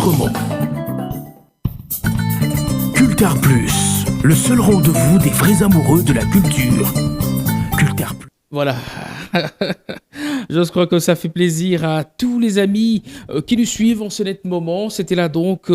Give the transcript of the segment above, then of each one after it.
autrement. Cultar Plus, le seul rendez-vous des vrais amoureux de la culture. Cultar Plus. Voilà. Je crois que ça fait plaisir à tous les amis qui nous suivent en ce net moment. C'était là donc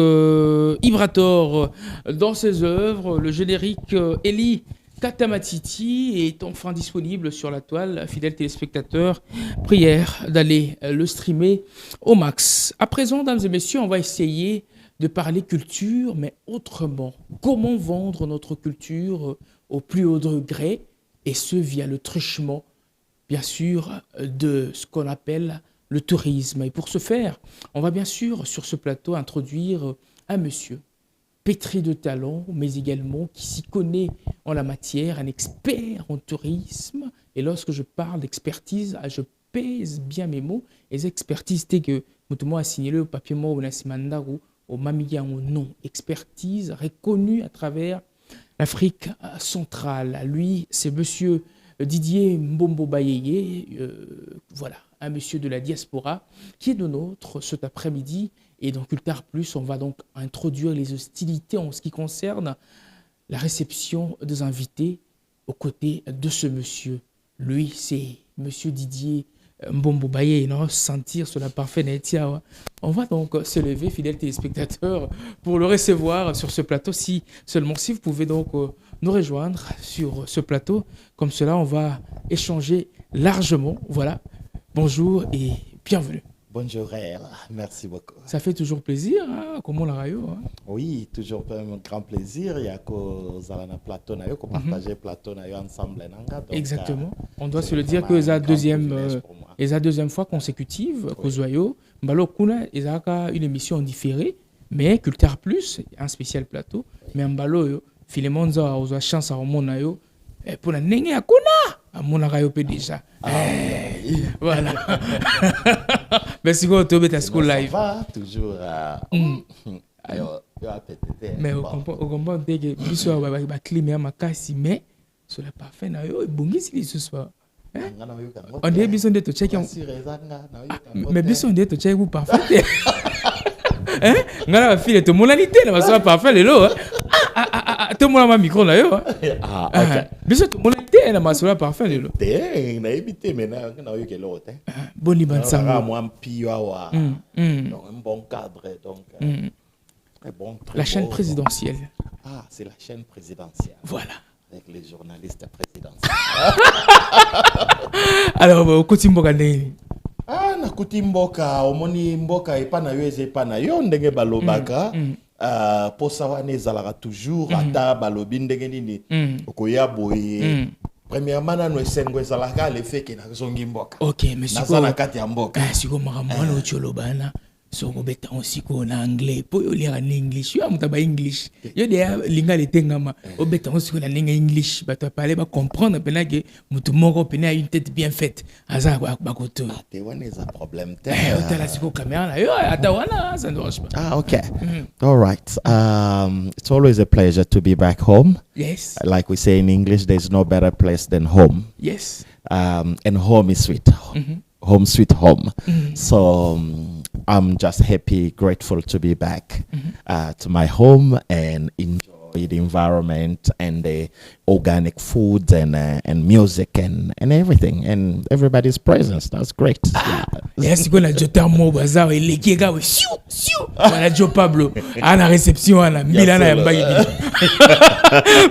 Ibrator dans ses œuvres. Le générique Eli Katamatiti est enfin disponible sur la toile. Fidèles téléspectateurs, prière d'aller le streamer au max. À présent, mesdames et messieurs, on va essayer de parler culture, mais autrement. Comment vendre notre culture au plus haut degré, et ce via le truchement, bien sûr, de ce qu'on appelle le tourisme. Et pour ce faire, on va bien sûr, sur ce plateau, introduire un monsieur pétri de talent, mais également qui s'y connaît en la matière, un expert en tourisme. Et lorsque je parle d'expertise, je pèse bien mes mots. Les expertises, c'est que moi a signalé au papier mot ou au mamiya au nom. Expertise reconnue à travers l'Afrique centrale. Lui, c'est monsieur Didier Mbombo Bayeye, voilà, un monsieur de la diaspora qui est de nôtre cet après-midi. Et dans Cultar Plus, on va donc introduire les hostilités en ce qui concerne la réception des invités aux côtés de ce monsieur. Lui, c'est monsieur Didier Mbombo Bayeye, non, sentir cela parfait. On va donc se lever, fidèles téléspectateurs, pour le recevoir sur ce plateau. Si vous pouvez donc nous rejoindre sur ce plateau, comme cela, on va échanger largement. Voilà, bonjour et bienvenue. Bonjour, merci beaucoup. Ça fait toujours plaisir, hein, comme on l'a rayo. Hein. Oui, toujours un grand plaisir. Il y a que Zalana Plateau, qu'on partage Plateau ensemble. Donc, exactement. On doit se le dire que la deuxième fois consécutive, que Zoyo, Mbalo Kuna, ils ont une émission différée, mais Cultar Plus, un spécial plateau. Mais Mbalo, Philemon Zoa, a chance à Romonayo, pour la Nenge Akuna, à mon arayo déjà. Voilà. Merci beaucoup, tu es à School Live. Ça va, toujours. Mais on comprend que Bissou va climer ma casse, mais sur la parfait, il bon ici ce soir. On dit Bissou de te checker. Mais Bissou de te checker ou parfait. Hein? Ngala fille de monalité, na va parfait le lot. Tout le monde a un micro là, yo. Ah, ok. Bissou de monalité, na va parfait le lot. Na évité mais na eu que l'autre. Bon liban ça. Moi un pioa. Donc un bon cadre donc. Bon, la chaîne présidentielle. Ah, c'est la chaîne présidentielle. Voilà. Avec les journalistes présidentiels. Alors, au côté Mboka Ndeni. Ah, na kuti mboka, omoni mboka epa na yo eze epa na yo ndenge balobaka. Posa wane ezalaka toujours ata balobi ndenge nini okoya boye. Premièrement, nano esengo ezalaka le fait que nazongi mboka. OK, monsieur. Nazana kati ya mboka. Siko makamwana ocholobana. So beta aussi ko na anglais po yo lire en english yo amutaba english yo de linga le tengama obeta aussi ko na linga english ba to parler ba comprendre pena que mutu moko pena une tête bien faite aza ba koto te wana is a problem te otala siko caméra na yo ata wana ça ne marche pas. Ah, okay. All right. It's always a pleasure to be back home. Yes, like we say in English, there's no better place than home. Yes. And home is sweet. Home sweet home. So I'm just happy, grateful to be back to my home and enjoy the environment and the organic foods and music and everything and everybody's presence. That's great. Yes, qu'on a jota mo bazar et les qui gars siu siu on a jo Pablo à la réception à la Milana ya mbagi.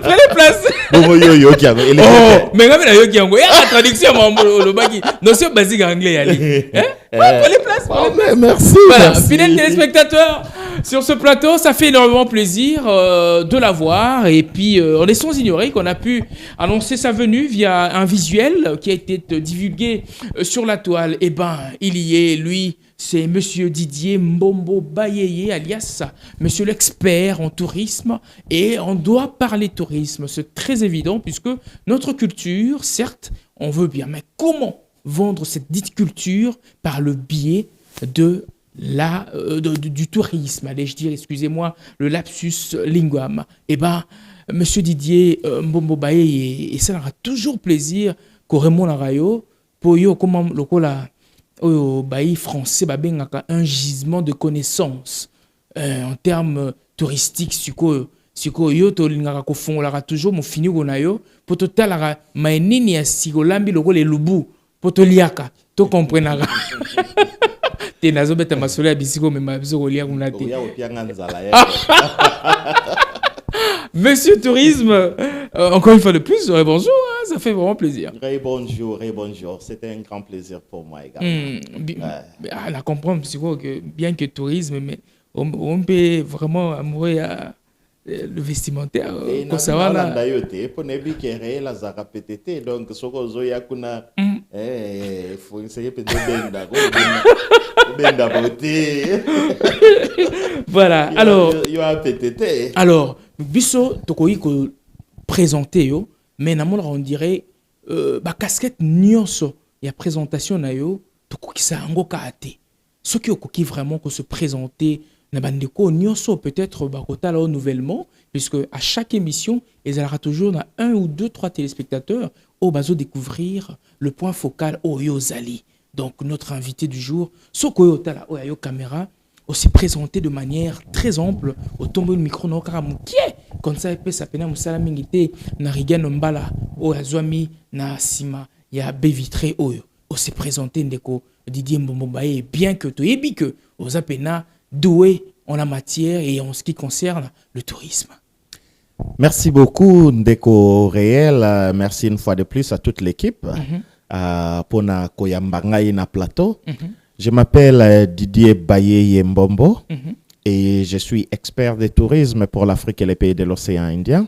Prenez place. Bobo yo qui a mais quand même yo qui ngo ya traduction mambo le bagi notion basique anglais ali. Prenez place. Merci. Voilà, fidèles téléspectateurs, sur ce plateau, ça fait énormément plaisir de la voir. Et puis, on est sans ignorer qu'on a pu annoncer sa venue via un visuel qui a été divulgué sur la toile. Eh ben, il y est, lui, c'est monsieur Didier Mbombo Bayeye, alias monsieur l'expert en tourisme. Et on doit parler tourisme, c'est très évident, puisque notre culture, certes, on veut bien, mais comment vendre cette dite culture par le biais de du tourisme, allez-je dire, excusez-moi, le lapsus linguam. Eh bien, monsieur Didier Mbombo Bayeye, et ça aura toujours plaisir qu'au Raymond Larayo, pour yo, comment le Bayi français, un gisement de connaissances. en termes touristiques sikoyo yo tolingaka kofungolaka toujours mofiniko na yo po totalaka mainini ya sikolambi lokola elubu po toliaka tokomprenaka te nazobeta masolo ya bisiko mema biso kolia kuna te. Monsieur Tourisme, encore une fois de plus, bonjour, hein, ça fait vraiment plaisir. Bonjour. C'était un grand plaisir pour moi également. On a compris que bien que tourisme, mais on peut vraiment amoureux à le vestimentaire. Pour savoir là. Pour ne pas que la zara pétété, donc ce que vous avez kuna, faut essayer peut-être benda beauté. Voilà. Alors, biso tokoyi ko présenter yo, mais namona on dirait ba casquette nyonso ya présentation na yo tokokisa yango kaate. Ce qui okoki vraiment ko se présenter na bandeko nyonso peut-être ba kotala nouvellement, puisque à chaque émission il y aura toujours na 1 ou 2 3 téléspectateurs au bazo découvrir le point focal au Yozali. Donc notre invité du jour, Sokoyo Tala Oyayo Caméra, on s'est présenté de manière très ample au tombeau du micro no karamukie comme ça peut s'appeler musala mingité na rigano mbala o azwami na sima ya bevitré oyo on s'est présenté ndeko Didier Mbombaye bien que to yebi que aux apena doué en la matière et en ce qui concerne le tourisme. Merci beaucoup Ndeko Réel, merci une fois de plus à toute l'équipe pour na koyambangai na plateau. Je m'appelle Didier Baye Mbombo et je suis expert de tourisme pour l'Afrique et les pays de l'océan Indien.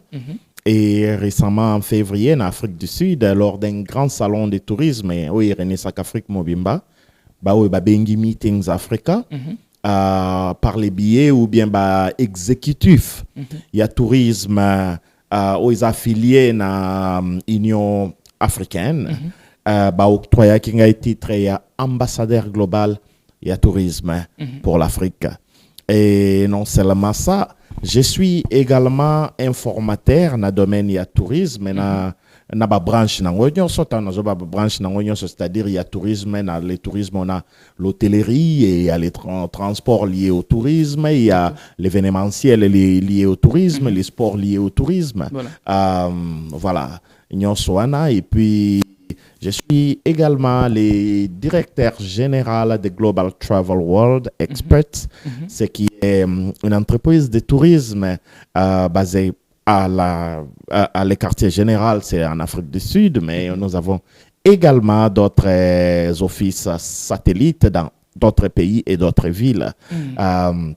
Et récemment, en février, en Afrique du Sud, lors d'un grand salon de tourisme, oui, René Afrique Mobimba, Bengi Meetings Africa, par les billets ou bien exécutif, il y a tourisme aux affiliés à l'Union africaine. Octroya qui a titre ambassadeur global et à tourisme pour l'Afrique. Et non seulement ça, je suis également informateur dans le domaine du tourisme, dans la branche c'est-à-dire il y a tourisme, dans le tourisme on a l'hôtellerie et il y a les transports liés au tourisme, il y a l'événementiel lié au tourisme, les sports liés au tourisme. Voilà. Et puis je suis également le directeur général de Global Travel World Experts, ce qui est une entreprise de tourisme basée à le quartier général, c'est en Afrique du Sud, mais nous avons également d'autres offices satellites dans d'autres pays et d'autres villes. Donc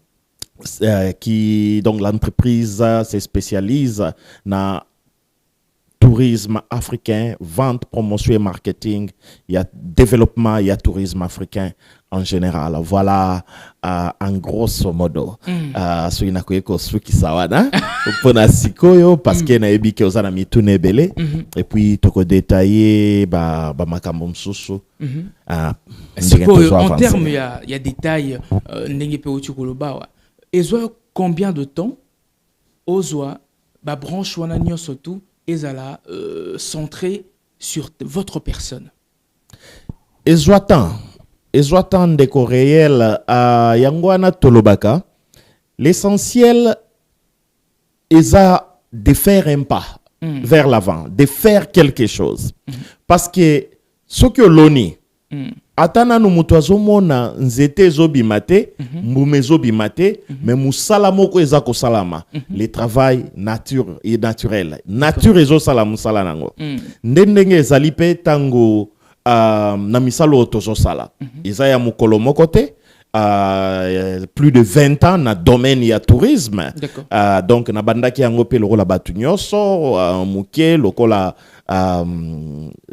l'entreprise se spécialise dans tourisme africain, vente, promotion et marketing, il y a développement, il y a tourisme africain en général. Voilà en grosso modo. Parce que na ebi ke ozana mitune bele et puis toko détailler makambo msusu. En termes il y a détails ndenge pe utukoloba. Ezwa combien de temps ozwa ba branche wana nyonso tout ezala centré sur votre personne. Ezwatan Ndeko Réel yangwana tolobaka, l'essentiel est de faire un pas vers l'avant, de faire quelque chose. Parce que ce que l'oni atana no mutu azomona nzete ezobimate mbume ezobimate mais musala moko eza kosalama le travail naturel ezosala musala nango ndenge ezali pe tango na misalo tozosala eza ya mukolo moko te plus de 20 ans na domaine ya tourisme donc na bandaki yango pe lokola batu nyonso muke lokola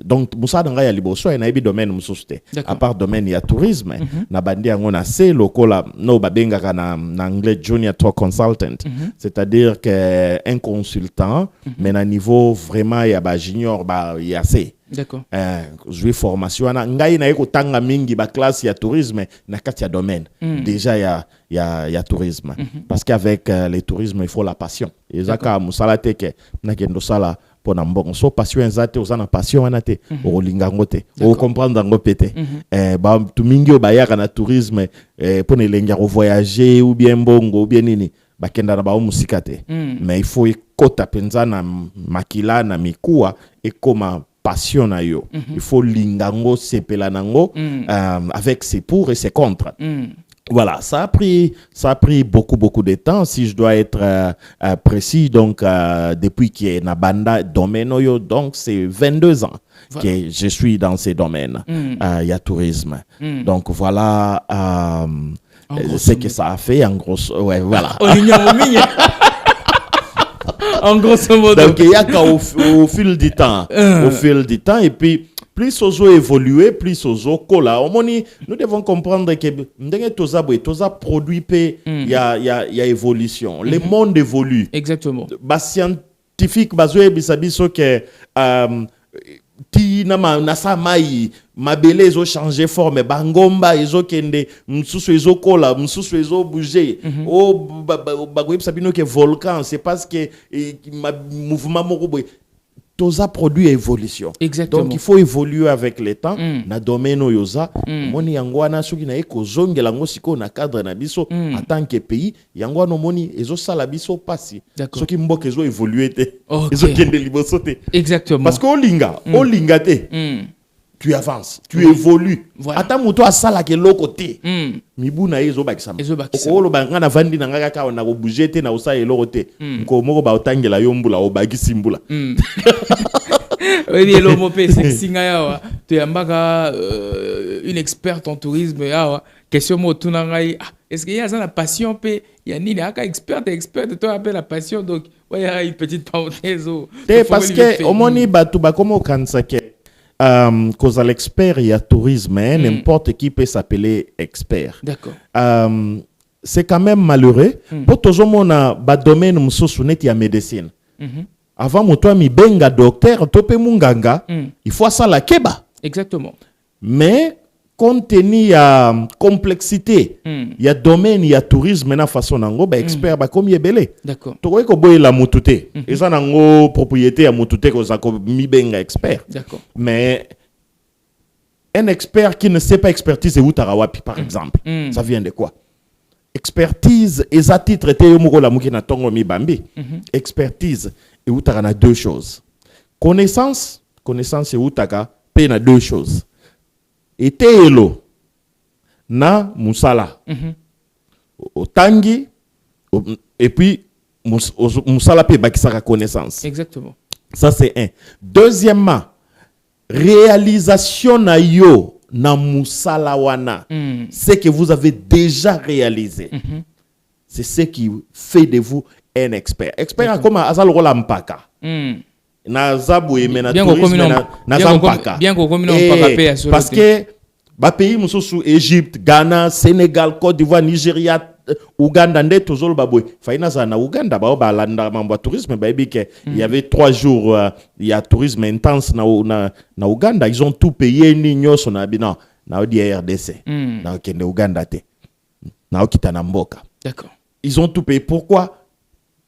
donc musada nga ya liboso na ebi domaine mususte à part domaine ya tourisme na bandi yango na se lokola no babengaka na anglais junior tour consultant c'est-à-dire que un consultant mais na niveau vraiment ya ba junior ba ya se. D'accord. Jouer formation na ngai na eko tanga mingi ba classe ya tourisme na kati ya domaine déjà ya tourisme parce qu'avec le tourisme il faut la passion ezaka musala teke na kendo sala pour n'ambon so passion ezate osana passion anate o lingangote o comprendre ngo pété ba tumingi o bayaka na tourisme pour ne lenga voyager ou bien bongo ou bien nini bakenda na ba musika te mais il faut ekota penza na makila na mikuwa ekoma passion na yo il faut lingango sepela nango avec ses pour et ses contre. Voilà, ça a pris beaucoup de temps. Si je dois être précis, donc depuis qu'il y a Nabanda domaine, donc c'est 22 ans que je suis dans ces domaines. Il y a tourisme. Donc voilà ce que ça a fait en gros. Ouais, voilà. En grosso modo. Donc il y a qu'au fil du temps, et puis plus ozo évoluer, plus ozo kola. Nous devons comprendre que ndenge toza produit pe il y a évolution. Le monde évolue. Exactement. Ba scientifique bazo bisabiso que ti na sa mai mabele ezo changer forme bangomba ezo kende msusu ezo kola msusu ezo bouger bagoye sabino que volcan c'est parce que mouvement moko boy toza produit évolution. Exactement. Donc il faut évoluer avec le temps na domaine yoza moni yangwana soki na eko zongela ngo siko na cadre na biso en tant que pays yangwana moni ezo sala biso pasi soki mboka ezo évoluer te ezo kende liboso te. Exactement. Parce que olinga te tu avances, tu évolues. Ata muto asala ke loko te mibu na ezo bakisama okolo banga na vandi na ngaka ka na ko bouger te na osa eloko te ko moko ba otangela yombula obakisi mbula. Oui, l'homme c'est singa tu yambaka une experte en tourisme question mo tunangai est-ce qu'il y a ça la passion pe ya nini aka expert toi appelle la passion donc ouais y a une petite parenthèse parce que omoni batu ba komo kansa ke cause à l'expert il y a tourisme n'importe qui peut s'appeler expert. D'accord. C'est quand même malheureux pour tout le monde ba domaine mususu net ya médecine. Avant moi mi benga docteur topé munganga il faut ça la keba. Exactement. Mais compte tenu ya complexité il y a domaine il y a tourisme na façon nango ba expert ba comme yebele. D'accord. To ko boy la mutute eza nango propriété ya mutute ko za ko mi benga expert. D'accord. Mais un expert qui ne sait pas expertise ou tarawapi par exemple ça vient de quoi? Expertise et à titre te yomoko la muki na tongo mi bambi. Expertise et utaka na deux choses. Connaissance et utaka pe na deux choses. Et elo na musala. Otangi et puis musala pe bakisaka connaissance. Exactement. Ça c'est un. Deuxièmement, réalisation na yo na musala wana. Ce que vous avez déjà réalisé. C'est ce qui fait de vous un expert. Expert comme azal rola mpaka. Na zabu et mena tourisme na zampaka. Bien qu'on commune mpaka pe asolo. Parce que ba pays mususu Égypte, Ghana, Sénégal, Côte d'Ivoire, Nigeria, Ouganda nde tozolo baboy. Faina za na Ouganda ba balanda mambo tourisme ba ebike il y avait 3 jours il y a tourisme intense na Ouganda, ils ont tout payé ni nyoso na bina na RDC. Na kende Ouganda te. Na okita na mboka. D'accord. Ils ont tout payé. Pourquoi?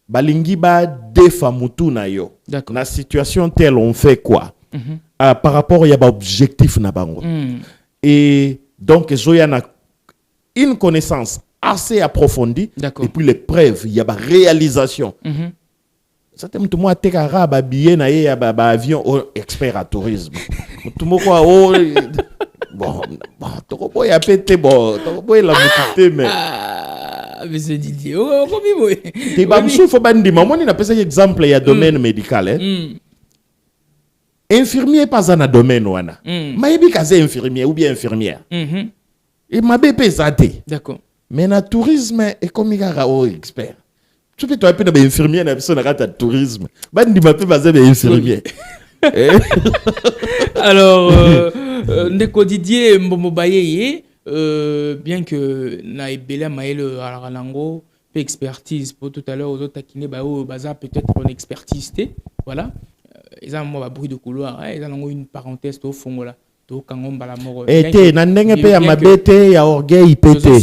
Balingi ba defa mutu na yo. Na situation telle on fait quoi? Par rapport à ba objectif na bango. Et donc zoya na une connaissance assez approfondie et puis les preuves il y a ba réalisation. Ça te mutu mo ateka ba billet na ye ba avion expert à tourisme. Mutu mo kwa bon toko boy a pété bon toko boy la mutu mais monsieur Didier comme boy te ba msu fo bandi mamoni na pesa exemple il y a domaine médical infirmier pas un domaine wana mayebi kaze infirmier ou bien infirmière et ma bébé zate d'accord mais na tourisme et comme gara o expert tu peux toi peu na infirmier na personne na tourisme bandi ma pe baze infirmier. Alors ndeko Didier Mbomobaye bien que na ebela maël alarango pe expertise pour tout à l'heure aux autres taquiner ba o baza peut-être une expertise voilà ils ont moi bruit de couloir ils ont une parenthèse au fond là to kangombala moko ete na ndenge pe ya mabete ya orgueil pété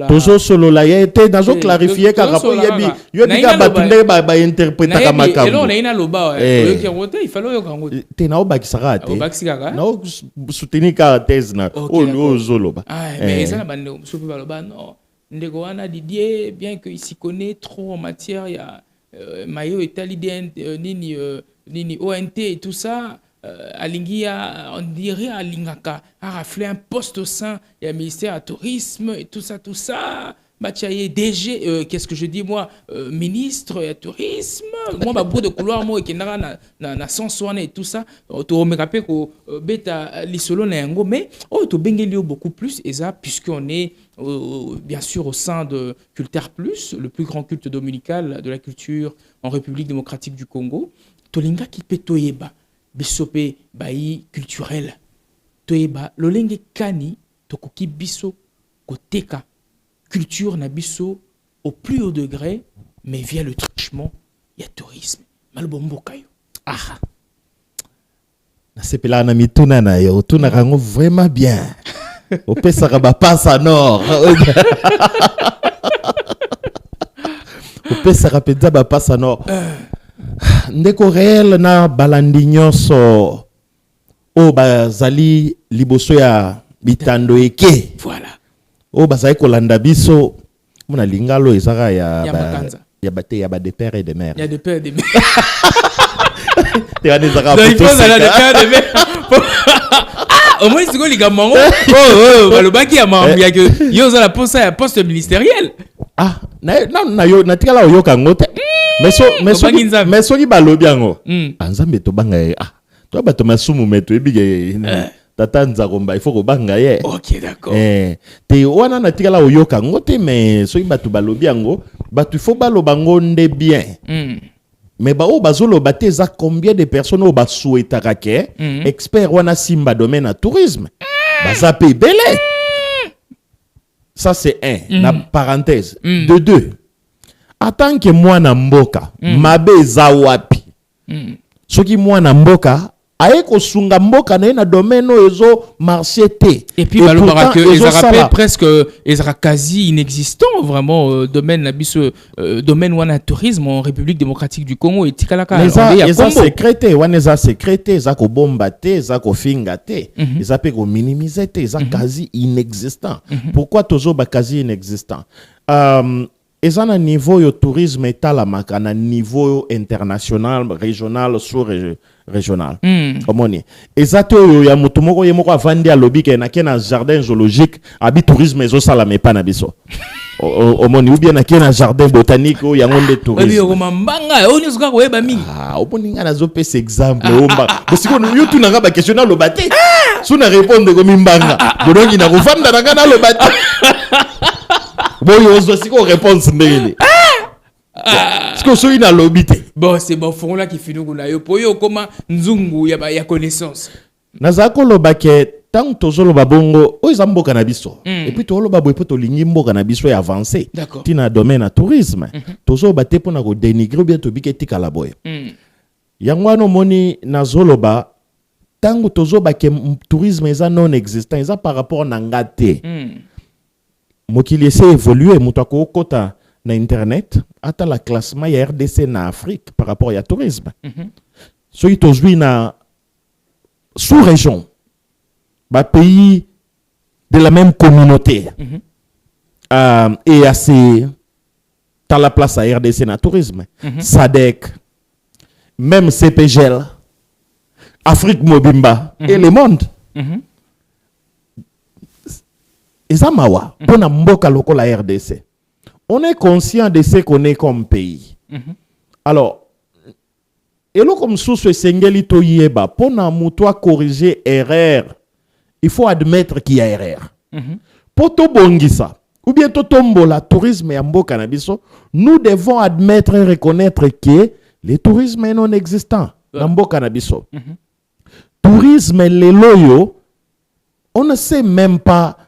tozo solo la ete nazo clarifier ka rapport yebi ka batunde ba interpréter ka makambo elo na ina loba yo ki ngote il fallait yo kangote te na obakisaka te obakisaka na soutenir ka thèse na o zoloba mais ezana bande sopi baloba non ndeko wana Didier bien que il s'y connaît trop en matière ya mayo italien nini ONT et tout ça Alingia, on dirait Alingaka a raflé un poste au sein du ministère du tourisme et tout ça. Bachaye DG, qu'est-ce que je dis moi, ministre du tourisme. Moi, ma bout de couloir, moi, qui n'a na sens et tout ça. Tu me rappelles que bêta l'isolo n'engo, mais tu bengelio beaucoup plus et ça puisqu'on est bien sûr au sein de Culture Plus, le plus grand culte dominical de la culture en République démocratique du Congo. Tolinga qui petoyeba. Bisope bayi culturel toyeba lolenge kani tokoki biso koteka culture na biso au plus haut degré mais via le truchement ya tourisme malbomboka yo na sepela na mituna na yo tuna rango vraiment bien opesaka ba passe nord opesaka penza ba passe nord ndeko réel na balandi nyonso o bazali liboso ya bitando eke voilà o bazali kolanda biso mona lingalo ezaka ya bate ya ba de père et de mère ya de père et de mère te wana ezaka il faut ça de père et de mère au moins c'est quoi les gamango balobaki ya mambi ya que yo za la poste ministériel na yo na tikala oyoka ngote mais soki balobi yango anzambe tobanga ye to bato masumu meto ebige tata nzakomba il faut kobanga ye ok d'accord te wana na tikala oyoka ngote mais soki bato balobi yango bato il faut baloba ngo nde bien mais bao bazoloba te eza combien de personnes oyo basouetaka ke expert wana simba domaine ya tourisme baza pe ebele. Ça c'est un, la parenthèse. De deux, en tant que moi na mboka, mabe eza wapi. Soki moi na mboka, aeko sunga mboka na domaine ezo marché te. Et puis balobara que les rappels presque quasi inexistant vraiment domaine na biso domaine wana tourisme en République démocratique du Congo et tikalaka ya Congo. Secrété wana za secrété za ko bomba te, za ko finga te, za pe ko minimiser te, za quasi inexistant. Pourquoi toujours ba quasi inexistant? Eza na niveau yo tourisme etalamaka na niveau international, régional, sous-régional. Omoni. Eza te yo ya mutu moko ye moko avandi alobi ke na kena jardin zoologique, abi tourisme ezo sala me pa na biso. Omoni ou bien na kena jardin botanique o ya ngonde tourisme. Obi yo mambanga, oni zuka ko eba mingi. Omoni nga na zo pese exemple omba. Bosiko yo tu nanga ba question na lobate. Sou na répondre ko mimbanga. Bodongi na ko fanda nanga na lobate. Bon, il y a aussi une réponse. Est-ce que c'est une lobité? Bon, c'est bon, fond là qui finit qu'on a eu pour yo comment nzungu ya connaissance. Nazako lobake tant tozo lobabongo o izambo canabiso. Et puis to lobabo et to lingimbo canabiso est avancé. D'accord. Tina domaine à tourisme. Tozo bate pour na ko dénigrer bien to biketi kalaboy. Yangwano moni nazoloba tant tozo bake tourisme eza non existant eza par rapport na ngate. Mokili essaie évoluer mutako kota na internet ata la classement ya RDC na Afrique par rapport à tourisme. So ito zui na sous-région ba pays de la même communauté et assez ta la place à RDC na tourisme. SADC même CPGL Afrique Mobimba et le monde. Ezamawa, pour na mboka loko la RDC. On est conscient de ce qu'on est comme pays. Alors, elo comme sous ce sengeli to yeba, pour na mutwa corriger erreur, il faut admettre qu'il y a erreur. Pour to bongisa, ou bien to tombola tourisme ya mboka na biso, nous devons admettre et reconnaître que le tourisme est non existant na mboka na biso. Tourisme le loyo, on ne sait même pas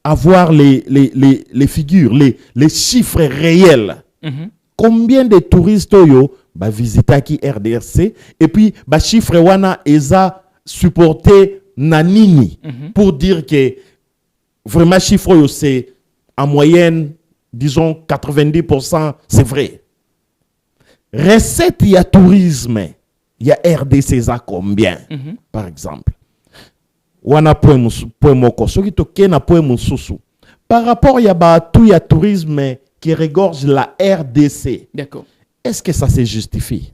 avoir les figures, les chiffres réels. Combien de touristes yo ba visiter qui RDC et puis ba chiffre wana eza supporté nanini pour dire que vraiment chiffre c'est en moyenne disons 90% c'est vrai. Recette il y a tourisme, il y a RDC ça combien par exemple. Wana point moko soki to kena point mususu. Par rapport à tout il y a tourisme qui regorge la RDC. D'accord. Est-ce que ça se justifie?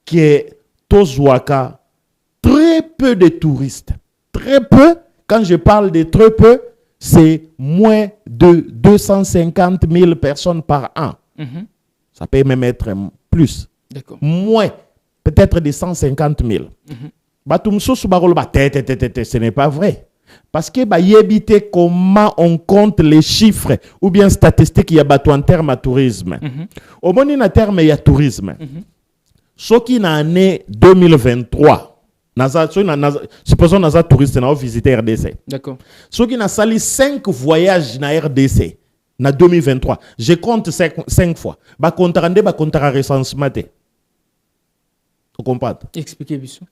Que Tozouaka, très peu de touristes. Très peu, quand je parle de très peu, c'est moins de 250 000 personnes par an. Ça peut même être plus. D'accord. Moins, peut-être de 150 000. Ce n'est pas vrai. Parce que yébite comment on compte les chiffres ou bien statistiques il y a en termes de tourisme. Au moins en termes de tourisme. Ce qui est en année 2023, supposons que les touristes ont visité RDC. D'accord. Ce qui a sali 5 voyages dans RDC en 2023. Je compte 5 fois. Ba comptarande ba comptara recensement. Vous comprenez? Expliquez-vous.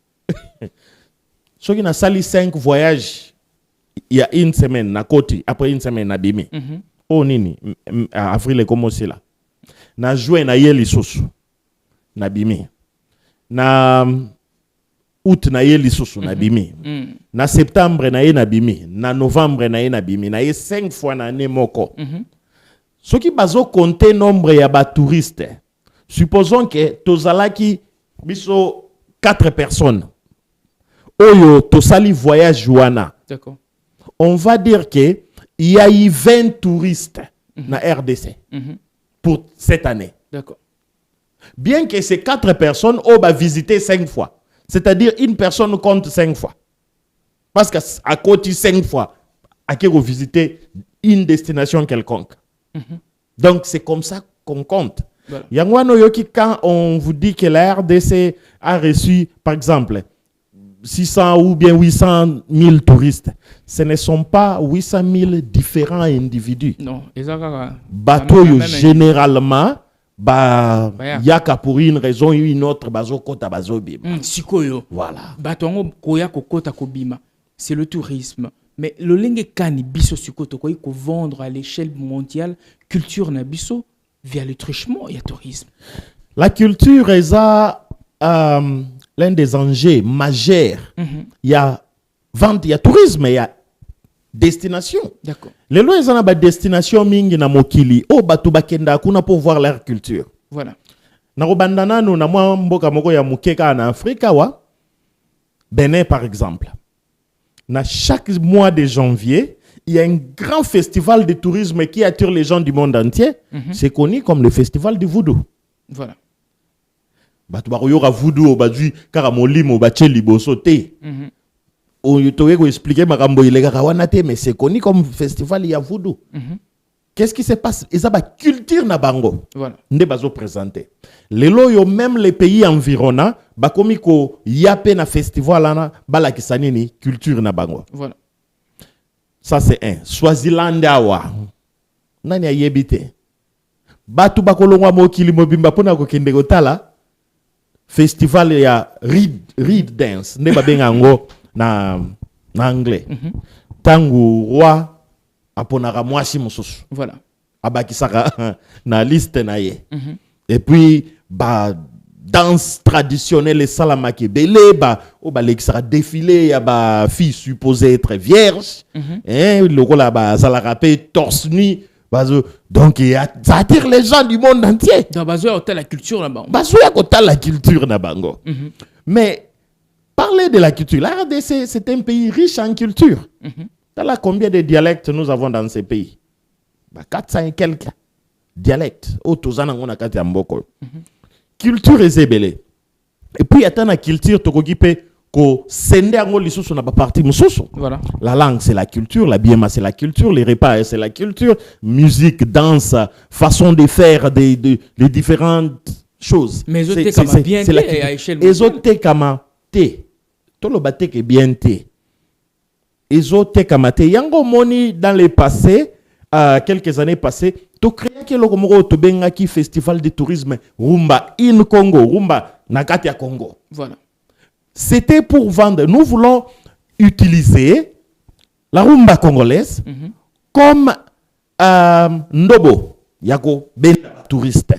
Ce qui a sali 5 voyages il y a une semaine na côté après une semaine na bimi. Oh nini avril comme c'est là. Na juin na yeli susu na bimi. Na août na yeli susu na bimi. Na septembre na ye na bimi. Na novembre na ye na bimi. Na ye 5 fois na année moko. Ce qui bazo compter nombre ya ba touristes. Supposons que tozalaki biso 4 personnes. Oyo tosali voyage wana. D'accord. On va dire qu'il y a eu 20 touristes dans RDC pour cette année. D'accord. Bien que ces 4 personnes ont visité 5 fois. C'est-à-dire une personne compte 5 fois. Parce qu'à côté 5 fois, à qui vous visitez une destination quelconque. Donc c'est comme ça qu'on compte. Voilà. Quand on vous dit que la RDC a reçu, par exemple, 600 ou bien 800 000 touristes. Ce ne sont pas 800 000 différents individus. Non, bateau généralement, yaka pour une raison ou une autre, bazo kota bazo bima. Sikoyo. Voilà. Batongo koya kota kobima. C'est le tourisme. Mais le lenge kani biso sikoto koy ko vendre à l'échelle mondiale culture na biso via le truchement et le tourisme. La culture est l'un des enjeux majeurs. Il y a vente, il y a tourisme, il y a destination. D'accord. Les lois ils ont une destination mingi na mokili. Oh batu bakenda kuna pour voir leur culture. Voilà. Na robandana no na mwa mboka moko ya mukeka na Afrika wa Benin par exemple. Na chaque mois de janvier, il y a un grand festival de tourisme qui attire les gens du monde entier. C'est connu comme le festival du voodoo. Voilà. Batu bakoyoka voodoo obadui kaka molimo bache liboso te. On towe ko expliquer makambo ileka wana te, mais c'est connu comme festival ya voodoo. Qu'est-ce qui se passe? Ils ont une culture na bango. Voilà. Nde bazo présenter. Lelo yo même les pays environnants bakomi ko yape na festival ana bala kisanini culture na bango. Voilà. Ça c'est un. Swaziland awa. Nani ayebite. Batu bakolongwa mokili mobimba pona ko kende kotala festival ya reed dance nde babenga ngo na anglais. Tangu roi aponaka mwasi mususu. Voilà. Abakisaka na liste na ye. Et puis danse traditionnelle et salamaki belé le sera défilé ya ba fille supposée être vierge. Le rôle ba salarapé torse nu. Donc ça attire les gens du monde entier. Donc bazo la culture là-bas. Bazo la culture na bango. Mais parler de la culture, la RDC c'est un pays riche en culture. Là, combien de dialectes nous avons dans ces pays? 400 et quelques dialectes. Culture est zébélé. Et puis, il y a une culture voilà. La langue, c'est la culture. La biema, c'est la culture. Les repas, c'est la culture. Musique, danse, façon de faire les différentes choses. Mais c'est bien té à échelle mondiale. Tout le baté est bien té. Ezotekamate yango moni dans le passé quelques années passées to créer que le Congo to benga ki festival de tourisme Rumba in Congo Rumba nakati ya Congo. Voilà. C'était pour vendre. Nous voulons utiliser la rumba congolaise comme ndobo yako benda touriste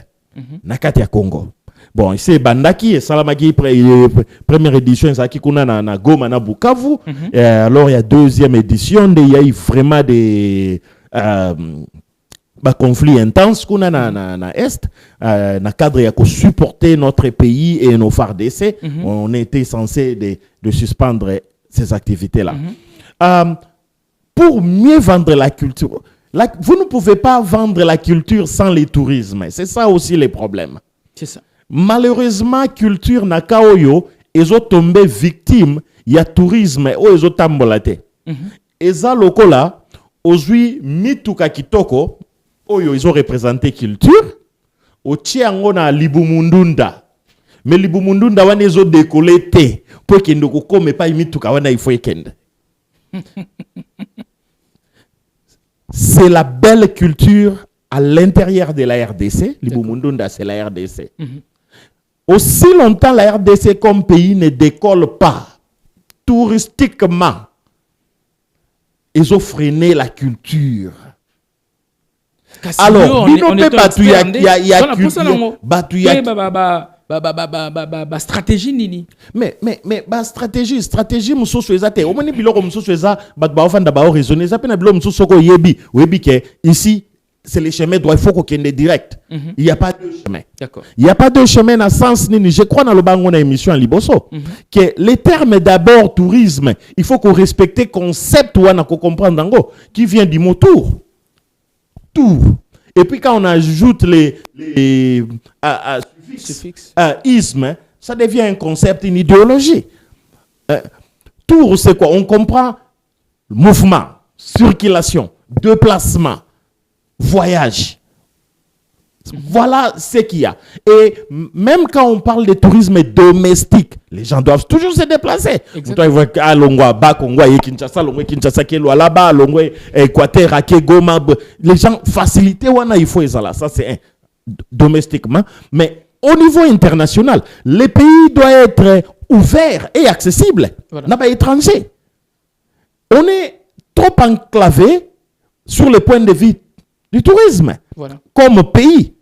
nakati ya Congo. Bon, ici bandaki et salamaki première édition ça qui kuna na Goma na Bukavu. Alors il y a deuxième édition, il y a eu vraiment des conflits intenses kuna na est na cadre ya ko supporter notre pays et nos FARDC. On était censé de suspendre ces activités là. Pour mieux vendre la culture, vous ne pouvez pas vendre la culture sans le tourisme. C'est ça aussi les problèmes. C'est ça. Malheureusement, culture na kaoyo, ils ont tombé victimes, il y a tourisme, ils ont tambolate. Et ça, lokola, aujourd'hui, mituka kitoko, ils ont représenté culture, au tiango na libumundunda. Mais libumundunda, wana ils ont décollé te, pour qu'ils ne comme pas mituka wana il faut ekende. C'est la belle culture à l'intérieur de la RDC. Libumundunda, c'est la RDC. Aussi longtemps la RDC comme pays ne décolle pas touristiquement, ils ont freiné la culture. Alors, on est stratégie nini. Mais stratégie mususu ezate. Omoni biloko mususu eza bat ba ofanda ba raisonner. Zapena biloko mususu soko yebi ke ici c'est le chemin droit, il faut qu'on ait direct. Il n'y a pas de chemin. D'accord. Il n'y a pas de chemin dans sens nini. Je crois dans le bango na émission à Liboso que les termes d'abord tourisme, il faut qu'on respecte concept ou on comprendre dango qui vient du mot tour. Tour. Et puis quand on ajoute les suffixes, isme, ça devient un concept, une idéologie. Tour, c'est quoi? On comprend mouvement, circulation, déplacement, voyage. Voilà ce qu'il y a. Et même quand on parle de tourisme domestique, les gens doivent toujours se déplacer. Les gens faciliter, il faut ça. Ça, c'est domestiquement. Mais au niveau international, les pays doivent être ouverts et accessibles. Voilà. Pas étrangers. On est trop enclavé sur le point de vue du tourisme. Voilà. Comme pays.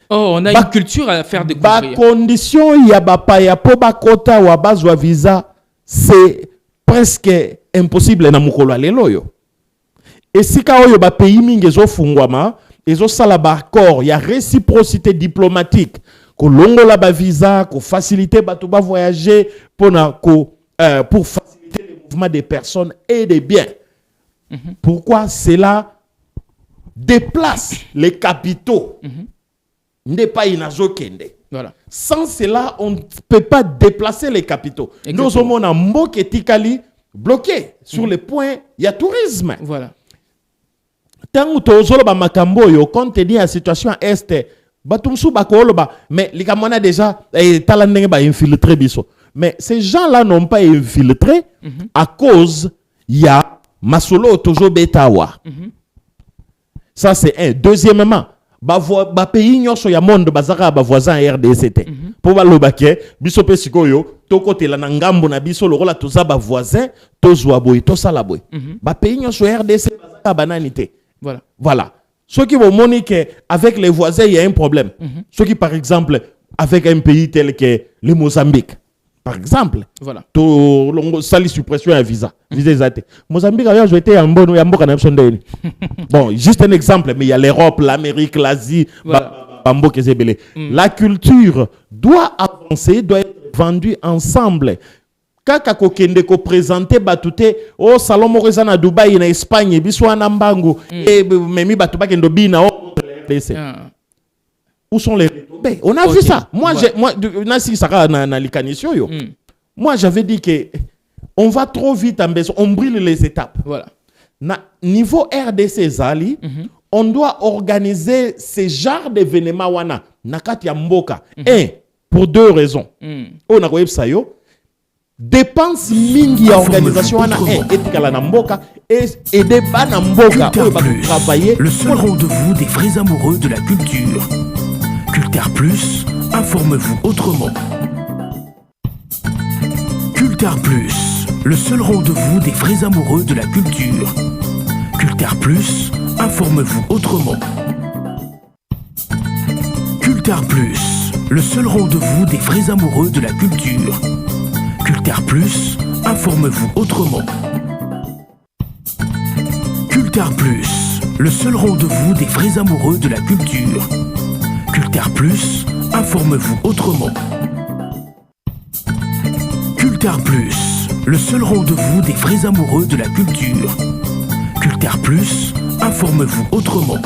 Oh, on a une culture à faire découvrir. Condition il y a ya po kota wa bazwa visa, c'est presque impossible na mukolo lelo yo. Et si ka oyo ba pays mingi zo fungwama, ezo sala ba accord, il y a réciprocité diplomatique. Ko longola ba visa, ko faciliter bato ba voyager pour faciliter le mouvement des personnes et des biens. Pourquoi cela déplace les capitaux? N'est pas inazokende. Voilà. Sans cela, on ne peut pas déplacer les capitaux. Nous sommes en Mboke Tikali bloqué sur le point, il y a tourisme. Voilà. Tant que tu as makambo yo compte tenu la situation est batumsu bakoloba mais les kamana déjà talanenge ba infiltré biso. Mais ces gens-là n'ont pas infiltré à cause il y a masolo toujours betawa. Ça c'est un. Deuxièmement, pays nyonso ya monde bazaka ba voisin RDC. Pour baloba ke biso pe sikoyo to côté la ngambo na biso lokola toza ba voisin tozwa boy to sala boy. Ba pays nyonso RDC bazaka bananité. Voilà. Voilà. Ceux qui vont moniquer avec les voisins, il y a un problème. Ceux qui par exemple avec un pays tel que le Mozambique. Par exemple, voilà. To sali suppression à visa. Visa exact. Mozambique a joué un bon bon, juste un exemple, mais il y a l'Europe, l'Amérique, l'Asie, voilà. La culture doit avancer, doit être vendue ensemble. Kaka kokende ko présenter batute au salon moreza na Dubaï na Espagne biso na mbangu et memi batu bakendo bina o où sont les retombées? On a vu ça. Moi, moi, j'avais dit que on va trop vite en besoin. On brûle les étapes. Voilà. Niveau RDC Zali, on doit organiser ce genre d'événements wana nakati ya mboka. Pour deux raisons. On a web sayo. Dépense mingi ya organisation wana etikala na mboka et débat na mboka Culture Plus, travailler le seul rendez-vous des vrais amoureux de la culture. Culture Plus, informe-vous autrement. Culture Plus, le seul rendez-vous des vrais amoureux de la culture. Culture Plus, informe-vous autrement. Culture Plus, le seul rendez-vous des vrais amoureux de la culture. Culture Plus, informe-vous autrement. Culture Plus, le seul rendez-vous des vrais amoureux de la culture. Culture Plus, informe-vous autrement. Culture Plus, le seul rendez-vous des vrais amoureux de la culture. Culture Plus, informe-vous autrement.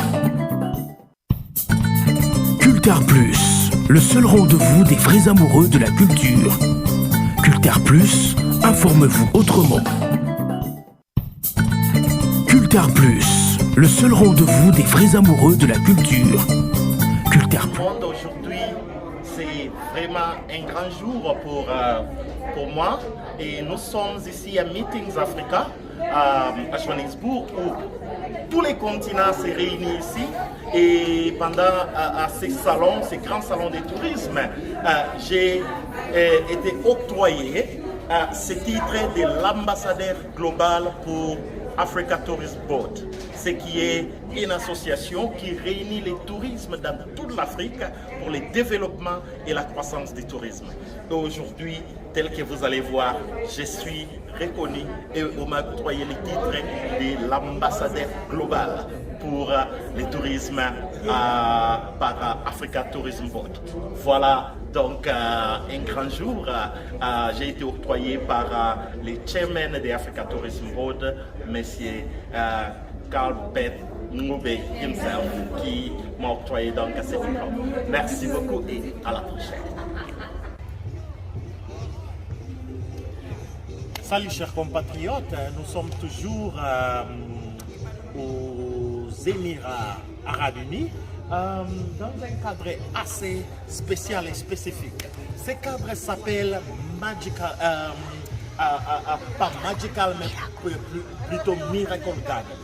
Culture Plus, le seul rendez-vous des vrais amoureux de la culture. Culture Plus, informe-vous autrement. Culture Plus, le seul rendez-vous des vrais amoureux de la culture. Culture Plus. Aujourd'hui, c'est vraiment un grand jour pour moi et nous sommes ici à Meetings Africa à Johannesburg où tous les continents se réunissent ici et pendant ces salons, ces grands salons de tourisme, j'ai été octroyé ce titre de l'ambassadeur global pour Africa Tourism Board, ce qui est une association qui réunit les tourismes dans toute l'Afrique pour le développement et la croissance du tourisme. Et aujourd'hui, tel que vous allez voir, je suis reconnu et on m'a octroyé le titre de l'ambassadeur global pour le tourisme par Africa Tourism Board. Voilà donc un grand jour. J'ai été octroyé par le chairman de Africa Tourism Board, M. Carl Beth Ngoube himself, qui m'a octroyé donc ce diplôme. Merci beaucoup et à la prochaine. Salut chers compatriotes, nous sommes toujours aux Émirats Arabes Unis dans un cadre assez spécial et spécifique. Ce cadre s'appelle Magical, pas Magical mais plutôt Miracle Garden.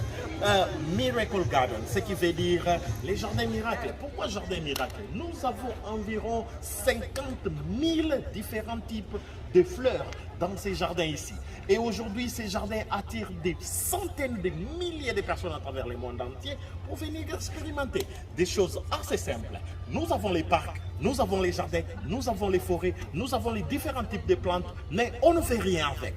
Miracle Garden, ce qui veut dire les jardins miracles. Pourquoi jardins miracles? Nous avons environ 50 000 différents types de fleurs dans ces jardins ici. Et aujourd'hui, ces jardins attirent des centaines de milliers de personnes à travers le monde entier pour venir expérimenter des choses assez simples. Nous avons les parcs, nous avons les jardins, nous avons les forêts, nous avons les différents types de plantes, mais on ne fait rien avec.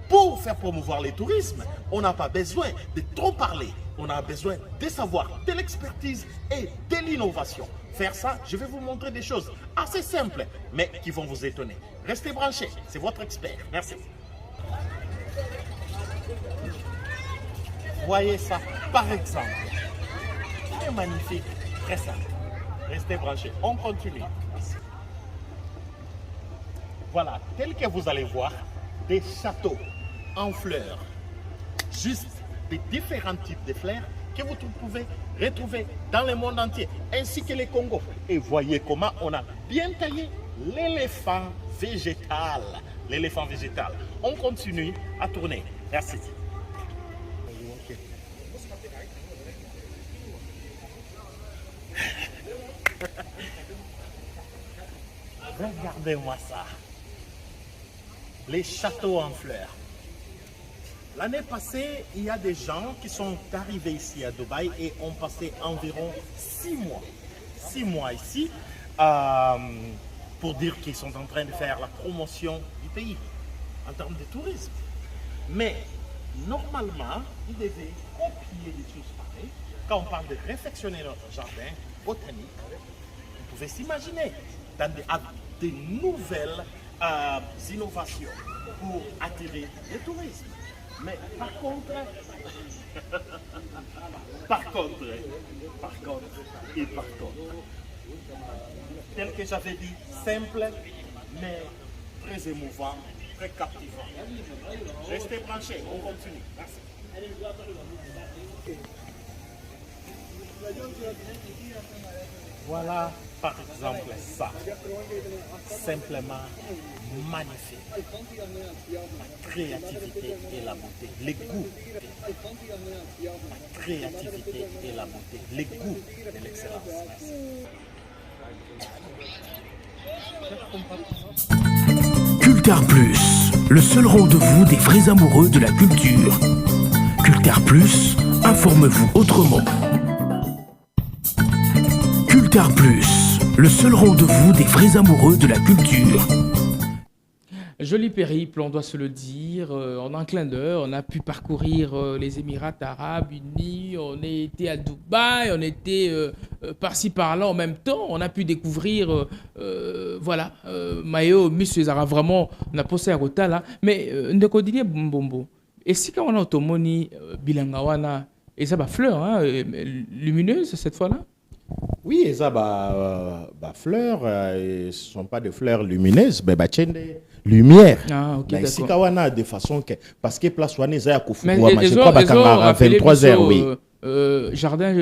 Pour faire promouvoir le tourisme, on n'a pas besoin de trop parler. On a besoin de savoir, de l'expertise et de l'innovation. Faire ça, je vais vous montrer des choses assez simples, mais qui vont vous étonner. Restez branchés, c'est votre expert. Merci. Voyez ça, par exemple. C'est magnifique, très simple. Restez branchés, on continue. Merci. Voilà, tel que vous allez voir, des châteaux en fleurs. Juste des différents types de fleurs que vous pouvez retrouver dans le monde entier, ainsi que les Congo. Et voyez comment on a bien taillé l'éléphant végétal. L'éléphant végétal. On continue à tourner. Merci. Regardez-moi ça. Les châteaux en fleurs. L'année passée, il y a des gens qui sont arrivés ici à Dubaï et ont passé environ 6 mois. 6 mois ici pour dire qu'ils sont en train de faire la promotion du pays en termes de tourisme. Mais normalement, ils devaient copier des choses pareilles. Quand on parle de réfectionner notre jardin botanique, vous pouvez s'imaginer dans des nouvelles innovations pour attirer le tourisme. Mais par contre, tel que j'avais dit, simple, mais très émouvant, très captivant. Restez branchés, on continue. Merci. Voilà par exemple ça, simplement magnifique. La créativité et la beauté, les goûts. La créativité et la beauté, les goûts de l'excellence. Merci. Culture Plus, le seul rendez-vous des vrais amoureux de la culture. Culture Plus, informe-vous autrement. Culture Plus, le seul rendez-vous des vrais amoureux de la culture. Joli périple, on doit se le dire. En un clin d'œil, on a pu parcourir les Émirats Arabes Unis, on a été à Dubaï, on était par-ci par-là en même temps. On a pu découvrir, voilà, Mayo, Monsieur Zara, vraiment, on a posé à Rota là. Mais ne connaissez pas Bombombo. Et si quand on a automoni bilangawana, et ça va fleur, hein, lumineuse cette fois-là. Oui, et ça, fleurs, ce ne sont pas des fleurs lumineuses, mais des lumières. Ah, ok, d'accord. Si kawana de façon que, parce que place soignée, ça a koufou, mais je crois à 23h, oui. Jardin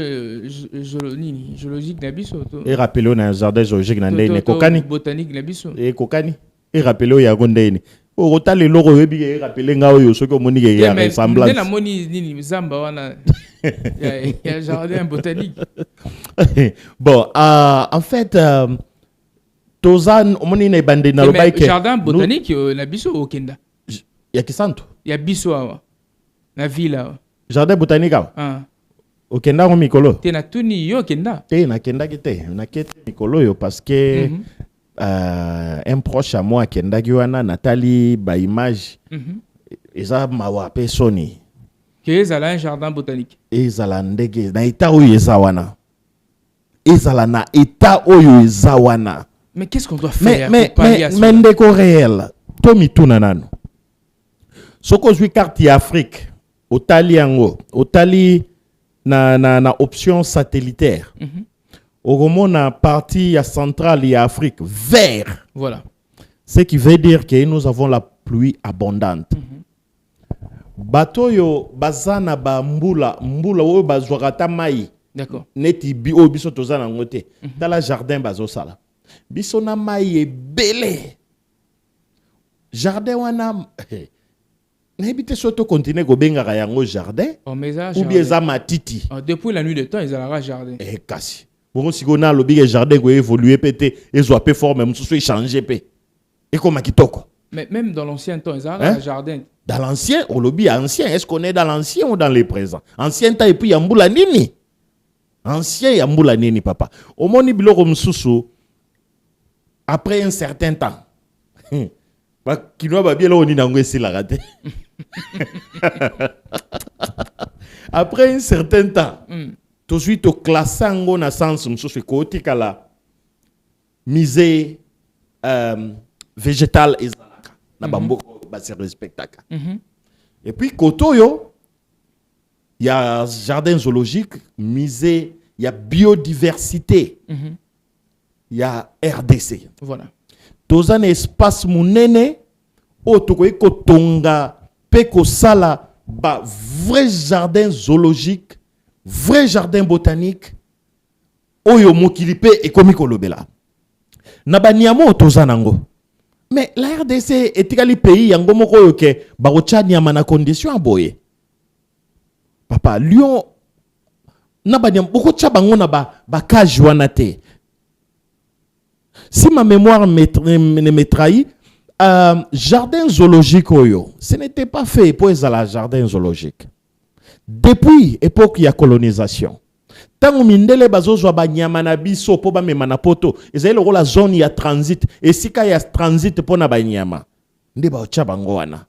zoologique Nabiso. Et rappelez-le dans le jardin zoologique Nandé, Kokani. Botanique Nabiso. Et Kokani. Et rappelez-le, il y a Gondé. Au retour, les logos, et rappelez-le, il y a ce que mon y a ressemblance. Il y a moni Zamba, il y a jardin botanique. Bon, en fait, Tozan, on est bandé dans le bail. Jardin botanique, Nabiso au Kenda. Il y a qui santo? Il y a Biso, la ville. Jardin botanique, au Kenda, on mikolo. Tu na tuni yo Kenda. Tu na Kenda kete, na kete mikolo yo parce que un proche à moi Kenda giwana Nathalie ba image. Eza mawa pe soni. Que ezala un jardin botanique. Ezala ndege na eta oyo ezawana. Ezala na eta oyo ezawana. Mais qu'est-ce qu'on doit faire pour pallier à ça? Mais ndeko réel. Tomi tunanano. Soko zwi carte Afrique. Otali yango, otali na option satellitaire. Au na partie centrale et Afrique vert. Voilà. Ce qui veut dire que nous avons la pluie abondante. Bato yo bazana ba mbula wo bazwakata mai. D'accord. Neti bi o biso tozana ngote. Dans la jardin bazo sala. Biso na mai belé. Jardin wana n'habite surtout continuer go benga yango jardin ou bien za matiti. Depuis la nuit de temps ils allaient jardin. Eh kasi. Bon si gona lobi que jardin go évoluer pété et zo peu forme même so changer pe. Et comment kitoko. Mais même dans l'ancien temps ils allaient jardin. Dans l'ancien, au lobby ancien, est-ce qu'on est dans l'ancien ou dans les présents? Ancien temps et puis yambula nini. Ancien yambula nini papa. Au moni biloko msusu après un certain temps. Après un certain temps, tout de suite au classant na sens msusu côté kala misé végétal et na bamboko ba se respectaka. Et puis kotoyo il y a jardin zoologique misé, il y a biodiversité. Il y a RDC. Voilà. Dans un espace munene otokoy kotonga peko sala ba vrai jardin zoologique, vrai jardin botanique oyo mokilipe et komiko lobela. Nabanyamo tozanango. Mais la RDC est également pays yango moko yo ke ba nyama na condition boye. Papa Lyon nabanyam boko chabango na ba cage wana te. Si ma mémoire me trahit, jardin zoologique oyo, ce n'était pas fait pour la jardin zoologique. Depuis l'époque de la colonisation, tant mindele bazo zwa banyama na biso po ba mema na poto, ezali lo la zone ya transit et si ka ya transit po na banyama. Nde ba ocha bango wana.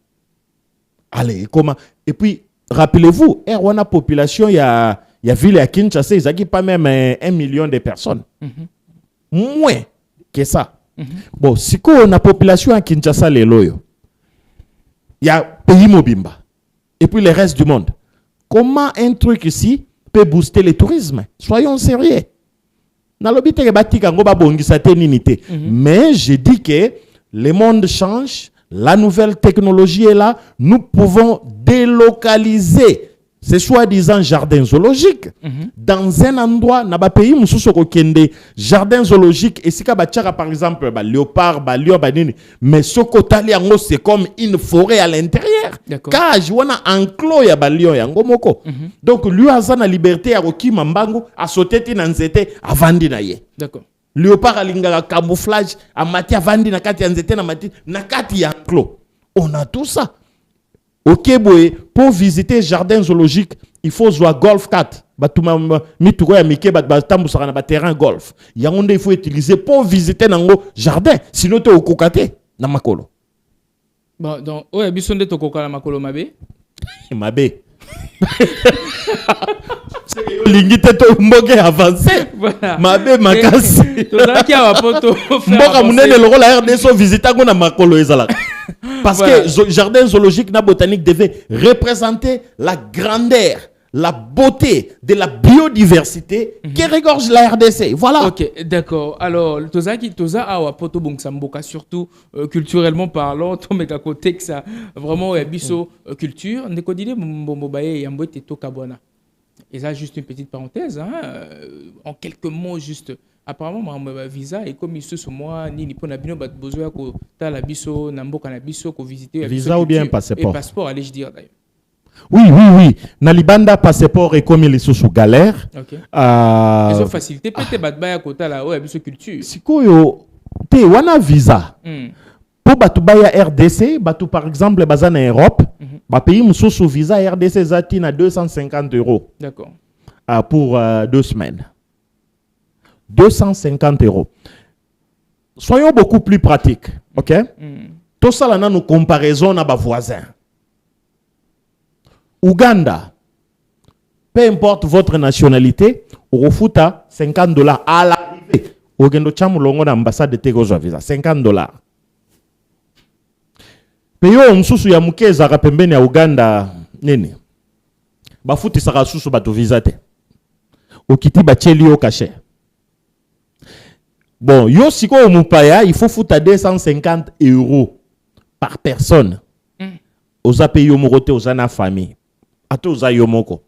Allez, comment? Et puis rappelez-vous, wana population ya ville ya Kinshasa, ezaki pas même 1 million de personnes. Moins que ça. Bon, si on a population à Kinshasa les loyo, il y a pays mobimba et puis le reste du monde. Comment un truc ici peut booster le tourisme? Soyons sérieux. Mais je dis que le monde change, la nouvelle technologie est là, nous pouvons délocaliser ces soi-disant jardins zoologiques dans un endroit na ba pays mususu ko kende jardin zoologique et si ka ba tchaka par exemple ba léopard ba lion ba nini mais soko tali yango c'est comme une forêt à l'intérieur cage wana enclos ya ba lion yango moko donc lui azana liberté ya kokima mbango a sauter na nzete avandi na ye. D'accord. Léopard alingaka camouflage a mati avandi na kati ya nzete na mati na kati ya enclos. On a tout ça. Ok, boy, pour visiter jardin zoologique, il faut jouer golf 4. Terrain golf. Il faut utiliser pour visiter nango jardin. Sinon, tu es au kokate. Na makolo. Bon, donc, ouais, bisonde to koka la makolo mabe. Mabe. Lingite to mboke avancé. Voilà. Mabe makasi. Tozala ki awa poto. Mboka munene le rôle RDC visiter ngona makolo ezala. Parce Voilà. que jardin zoologique na botanique devait représenter la grandeur, la beauté de la biodiversité qui regorge la RDC. Voilà. Ok, d'accord. Alors, Toza awa poto bongsamboka, surtout culturellement parlant, tomeka côté que ça vraiment biso culture. Ndeko dile mbombobaye yambote to kabona. Et ça juste une petite parenthèse, hein, en quelques mots juste. Apparemment ma visa et comme ici sur moi ni pona bino bat besoin ko ta la biso na mboka na biso ko visiter Visa ou bien passeport? Et passeport, allez je dire d'ailleurs. Oui. Nalibanda passeport et comme il est sous galère. Ok. Ils ont facilité peut-être bat baya kota la biso culture. Sikoyo te wana visa. Pour batu baya RDC, batu par exemple bazana Europe, ba pays mususu visa RDC zati na 250 €. D'accord. Pour 2 semaines. 250 €. Soyons beaucoup plus pratiques, ok? Tout ça, là, nous comparaison à nos voisins. Ouganda, peu importe votre nationalité, au refuta 50 $ à l'arrivée. Au Gendo Chamulongo d'ambassade de Tegozo visa, 50 $. Peyo msusu ya mukeza pembeni ya Uganda nini? Bafuti saka susu batu visa te. Okiti bacheli yo caché. Bon, yo siko mupaya, il faut foutre 250 € par personne. Oza pe yo morote oza na famille. Ato oza yo moko.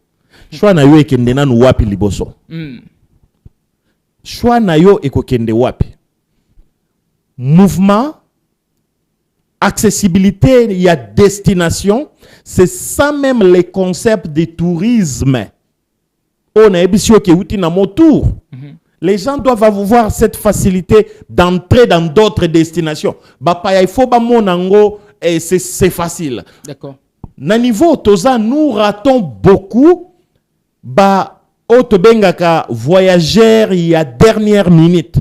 Choix na yo ekende na wapi liboso. Choix na yo ekokende wapi. Mouvement, accessibilité, il y a destination. C'est ça même les concepts de tourisme. On a ébissio qui outi na mon tour. Les gens doivent avoir cette facilité d'entrer dans d'autres destinations. Bapaya, il faut monango et c'est facile. D'accord. Na niveau toza, nous ratons beaucoup. Otobengaka voyageurs il y a dernière minute.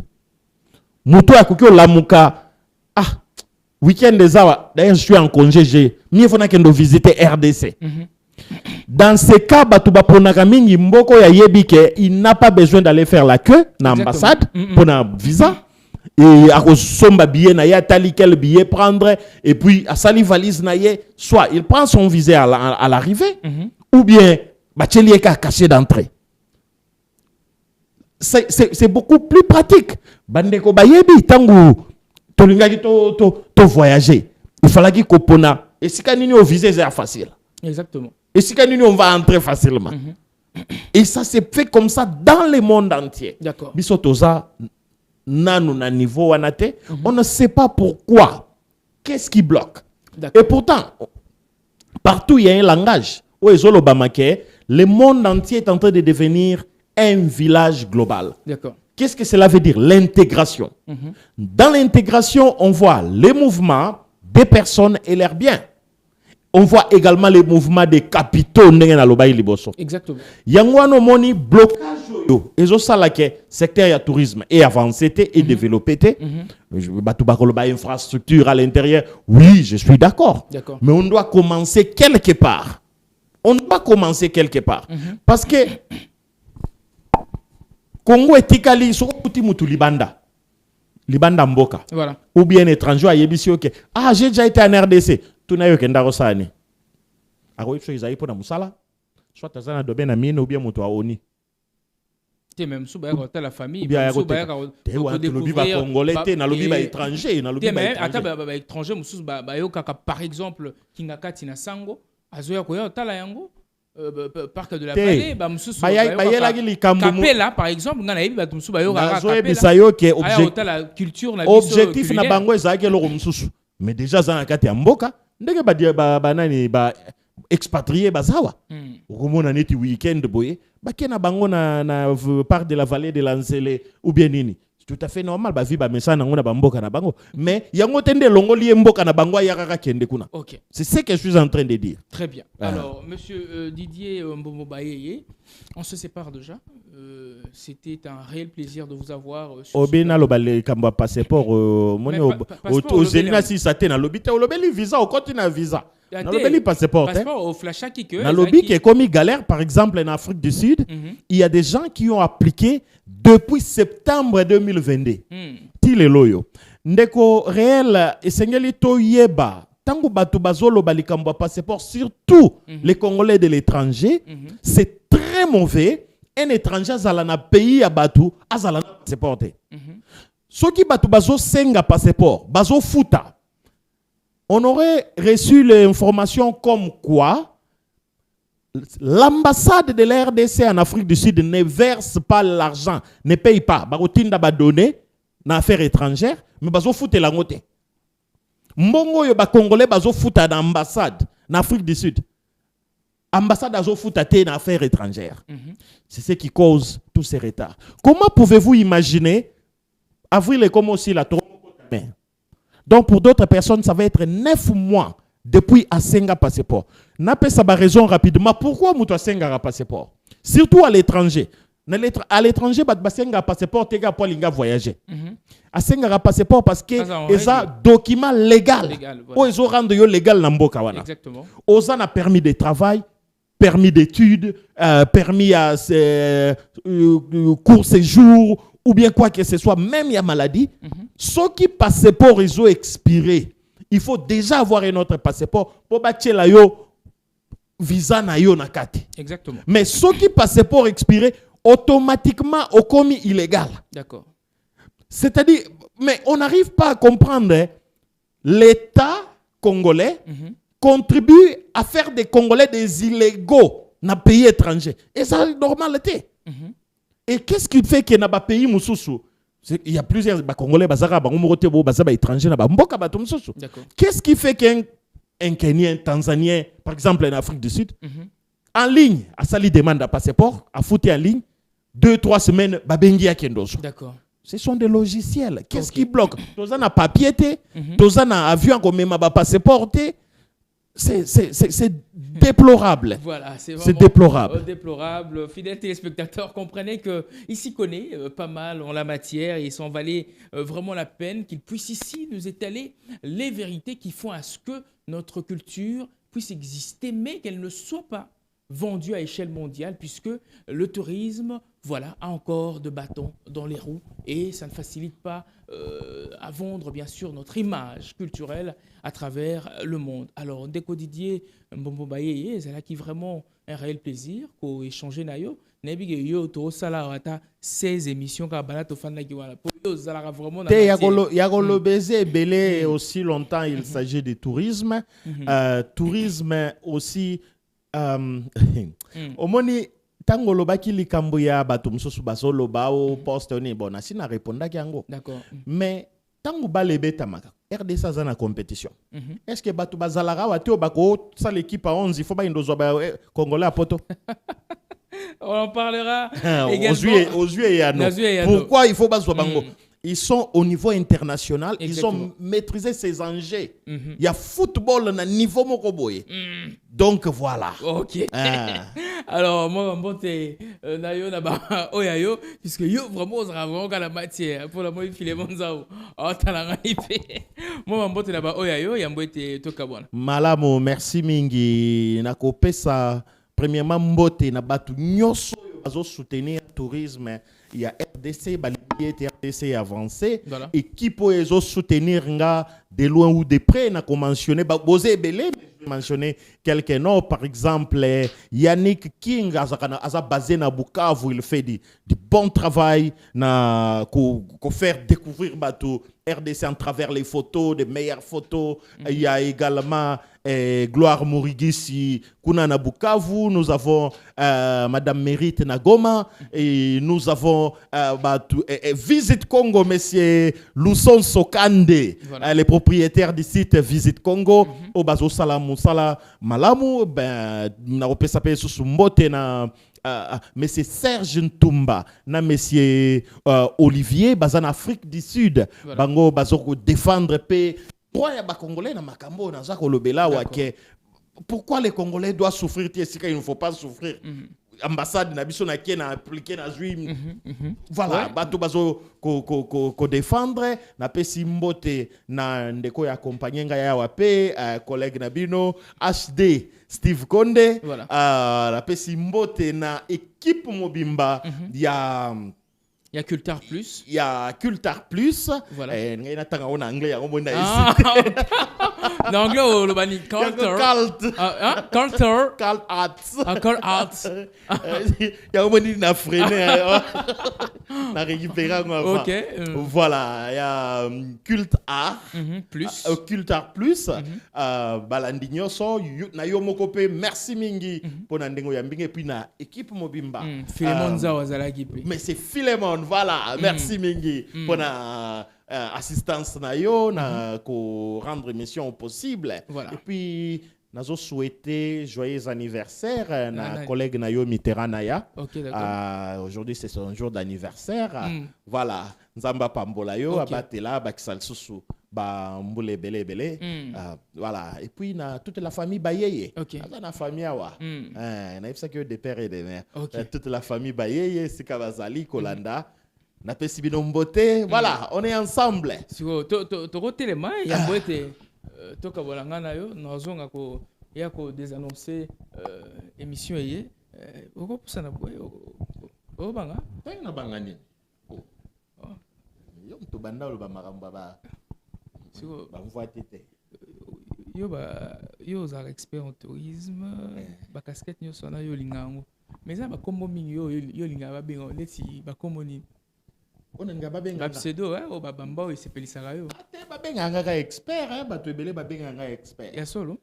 Muto akukyo lamuka. Week-end des awa. D'ailleurs, je suis en congé. J'ai mieux faut que visiter RDC. Dans ces cas, il n'a pas besoin d'aller faire la queue dans l'ambassade pour un visa. Et à cause de billet, na tali quel billet prendre. Et puis, à sali valise, soit il prend son visa à l'arrivée, ou bien, il est caché d'entrée. C'est beaucoup plus pratique. Bandeko bayebi, tangu, tolingaki to voyager. Il fallait qu'il kopona. Et si kanini au visa, c'est facile. Exactement. Et si on va entrer facilement. Et ça s'est fait comme ça dans le monde entier. D'accord. Bisotoza, nanu na niveau wanate, on ne sait pas pourquoi. Qu'est-ce qui bloque? Et pourtant, partout il y a un langage. Le monde entier est en train de devenir un village global. D'accord. Qu'est-ce que cela veut dire? L'intégration. Dans l'intégration, on voit les mouvements des personnes et leurs biens. On voit également les mouvements des capitaux. Exactement. Yangwano moni blocage yo. Ezo salake secteur ya tourisme et avancé et développé. Infrastructure à l'intérieur. Oui, je suis d'accord. Mais on doit commencer quelque part. On doit commencer quelque part. Parce que Congo est tikali so kuti mutu libanda. Libanda mboka. Voilà. Ou bien étranger à yebisi ok. Ah, j'ai déjà été en RDC. Tunayo kenda rosani. Ako ipso izai pona musala. Soit tazana dobe na mine ou bien mutu aoni. Te même sous ba la famille, bien sous ba lobi ba congolais te na lobi ba étranger, na lobi ba étranger. étranger. Ba étranger mususu ba yo kaka par exemple kingakati na sango azoya ko ya tala yango. Parc de la Vallée, ba mususu Kapela par exemple ngana yebi ba mususu ba yo kaka Kapela. Objectif na bango ezaki eloko mususu. Mais déjà za na kati ya mboka ndenge ba nani ba expatrié bazawa. Okomona neti weekend boye ba kena bango na parc de la Vallée de l'Anzele ou bien nini. tout à fait normal ba vie ba message nango na bamboka na bango mais yango tende longoli mboka na bango ya kaka kende kuna. Ok. C'est ce que je suis en train de dire. Très bien. Alors, monsieur Didier Mbombo Bayeye, on se sépare déjà. C'était un réel plaisir de vous avoir. Obena lobale kamba passeport moni aux Zelina si saté na lobite o lobeli visa au continent visa. Na lobeli passeport. Passeport au flash qui que. Na lobi qui est comme galère par exemple en Afrique du Sud, il y a des gens qui ont appliqué depuis septembre 2022. Tile loyo. Ndeko réel esengeli to yeba. Tango batu bazolo balikambo passeport surtout les Congolais de l'étranger, c'est très mauvais. Un étranger azala na pays à batu azala na passeport. Soki batu bazo senga passeport, bazo futa. On aurait reçu l'information comme quoi l'ambassade de la RDC en Afrique du Sud ne verse pas l'argent, ne paye pas. Barotinda ba donné na affaires étrangères, mais bazo fouté la ngote. Mbongo yo ba congolais bazo fouta dans ambassade en Afrique du Sud. Ambassade bazo fouta té na affaires étrangères. C'est ce qui cause tous ces retards. Comment pouvez-vous imaginer avril est comme aussi la main. Donc pour d'autres personnes ça va être 9 mois depuis Asenga passeport. N'a pas sa raison rapidement. Pourquoi Moutou Asenga passeport? Surtout à l'étranger. À l'étranger, Asenga passeport, tega pour linga voyager. Asenga passeport parce que ils ont document légal. Ou ils ont rendu légal dans Mboka wana. Exactement. Ils ont permis de travail, permis d'études, permis à court séjour ou bien quoi que ce soit, même il y a maladie. Ceux qui passeport ils ont expiré. Il faut déjà avoir un autre passeport pour bâtir la yo visa na yo nakati. Exactement. Mais ceux qui passeport expiré automatiquement au commis illégal. D'accord. C'est-à-dire, mais on n'arrive pas à comprendre l'État congolais contribue à faire des Congolais des illégaux dans les pays étrangers. Et ça c'est normalité. Et qu'est-ce qui fait qu'il n'y a pas de pays moussoussou? Il y a plusieurs Congolais étrangers. Qu'est-ce qui fait qu'un Kenyan, Tanzanien, par exemple en Afrique du Sud, en ligne, à ça lui demande un passeport, à foutre en ligne, 2-3 semaines, D'accord. Ce sont des logiciels. Qu'est-ce qui bloque? Tous en a papier, tous en a avion comme même passeport. C'est déplorable. Voilà, c'est déplorable. Déplorable. Fidèles téléspectateurs, comprenez qu'il s'y connaît pas mal en la matière et il s'en valait vraiment la peine qu'il puisse ici nous étaler les vérités qui font à ce que notre culture puisse exister, mais qu'elle ne soit pas vendue à échelle mondiale, puisque le tourisme, voilà, a encore de bâtons dans les roues et ça ne facilite pas à vendre, bien sûr, notre image culturelle à travers le monde. Alors, Ndeko Didier Mbombo Bayeye, c'est là qui vraiment un réel plaisir qu'on échange nayo. Nebige yo to sala wata 16 émissions ka bana to fan ki wala. Pour yo zala vraiment na yagolo baiser belé aussi longtemps il s'agit de tourisme. Tourisme aussi omoni tango lobaki likambo ya bato mususu basolo bao poste ni bona sina répondre yango. D'accord. Mais tango balebeta maka RDC a na compétition. Est-ce que bato bazalaka watio bako ça l'équipe à 11 il faut ba indozo ba congolais à poto. On en parlera aux yeux et à nous. Pourquoi il faut pas bango? Ils sont au niveau international. Exactement. Ils ont maîtrisé ces enjeux. Il y a football à niveau mokoboye. Donc voilà. Ok. Alors moi mbote nayo na ba oyayo puisque yo vraiment on sera vraiment la matière pour la moi filer monzao. Oh talanga ipe. Moi mbote na ba oyayo ya mbote tokabona. Malamo merci mingi nakopesa premièrement mbote na batu nyoso bazo soutenir tourisme. Il y a RDC, RDC avancé, voilà. Et qui peut soutenir de loin ou de près, n'a mentionné, mentionner quelques noms, par exemple Yannick King, basé na Bukavu, il fait du bon travail, faire découvrir RDC à travers les photos, des meilleures photos. Il y a également Gloire Morigisi, Kunana Bukavu, nous avons Madame Mérite Nagoma, et nous avons Visite Congo, Monsieur Luson Sokande, voilà. Les propriétaires du site Visite Congo, Obazo Salamu Sala Malamu, na opesa pe sumbote na monsieur Serge Ntumba na monsieur Olivier bazan Afrique du Sud Voilà. bango bazoko défendre pe droit ya ba congolais na makambo na zako lobela wa ke pourquoi les Congolais doivent souffrir il ne faut pas souffrir. Ambassade na biso na kie na appliquer na juim. Voilà, Ouais. bato bazo ko défendre na pesi mbote na ndeko ya compagnie nga ya wape collègue na bino HD Steve Konde Voilà. na pesi mbote na équipe mobimba ya Il y a Cultar Plus. il y a Cultar Plus. Voilà. Ngai na tanga en anglais ya ngomona Ah, ici. dans l'anglais, au Lobani, Carter. Cult. Carter. Cult Arts. Encore Arts. Ya ngomoni na freiner. Na récupérer ngwa. Ok. Voilà, il y a Culte Art. Plus. Cultar Plus. Balandi nyonso na yo moko pe merci mingi pona ndengo ya mbinge puis na équipe mobimba. Philemon Zawa Zalagi. Mais c'est Philemon, voilà. Merci mingi pour la assistance na yo na ko rendre mission possible. Voilà. Et puis nazo souhaiter joyeux anniversaire na nice. collègue na yo Mitterrand Naya. Ok, d'accord. Aujourd'hui c'est son jour d'anniversaire. Voilà, nzamba pambola yo Ok. abatela bakisal susu ba mbule belé. Voilà, et puis na toute la famille Bayeye. Ok. Na famille awa. Na ipsa que des pères et des mères. Ok. Toute la famille Bayeye, Sikabazali, Kolanda. Na pesi bino mbote. Voilà, on est ensemble. Siko to kotelema ya boete toka bolanga na yo nazonga ko ya ko désannoncer émission eye oko pusana boye o banga Na bangani. Yo mto banda lo ba maramba ba. siko Ba mvoa tete. yo za expert en tourisme ba casquette nyo sona yo lingango mais ça ba kombo mingi yo linga ba benga neti ba kombo ni On nga ba benga. ba pseudo o ba bamba o sepelisaka yo Te ba benga nga expert, ba to ebele ba benga nga expert. ya solo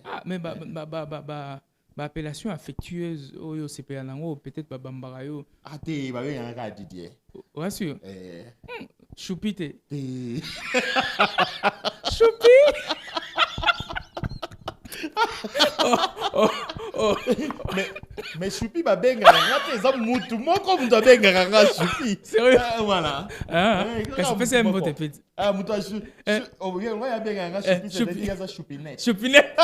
ah mais ba appellation affectueuse oyo sepela nango peut-être ba bambaka yo Te ba benga nga Didier. rassure Choupite. Te Choupi. mais Choupi ba benga nga te za mutu moko mto benga nga Choupi. Sérieux? Voilà. Kasi pesa mbote peti. Mutu a oh yeah, ya benga nga Choupi, c'est dire za Choupinette. Choupinette.